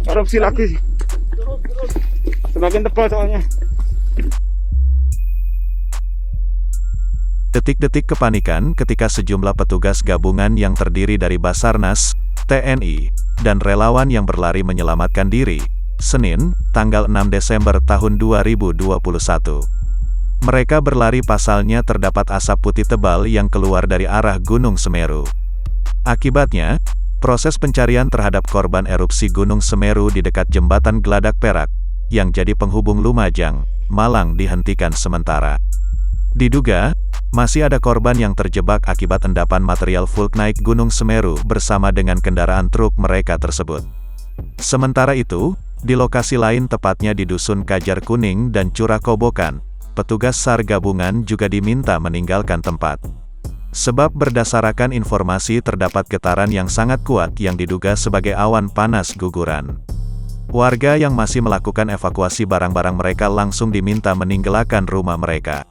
Erupsi lagi. Semakin tebal soalnya. Detik-detik kepanikan ketika sejumlah petugas gabungan yang terdiri dari Basarnas, TNI, dan relawan yang berlari menyelamatkan diri, Senin, tanggal 6 Desember tahun 2021. Mereka berlari pasalnya terdapat asap putih tebal yang keluar dari arah Gunung Semeru. Akibatnya, proses pencarian terhadap korban erupsi Gunung Semeru di dekat Jembatan Geladak Perak, yang jadi penghubung Lumajang, Malang dihentikan sementara. Diduga, masih ada korban yang terjebak akibat endapan material vulkanik Gunung Semeru bersama dengan kendaraan truk mereka tersebut. Sementara itu, di lokasi lain tepatnya di Dusun Kajar Kuning dan Curah Kobokan, petugas SAR gabungan juga diminta meninggalkan tempat. Sebab berdasarkan informasi terdapat getaran yang sangat kuat yang diduga sebagai awan panas guguran. Warga yang masih melakukan evakuasi barang-barang mereka langsung diminta meninggalkan rumah mereka.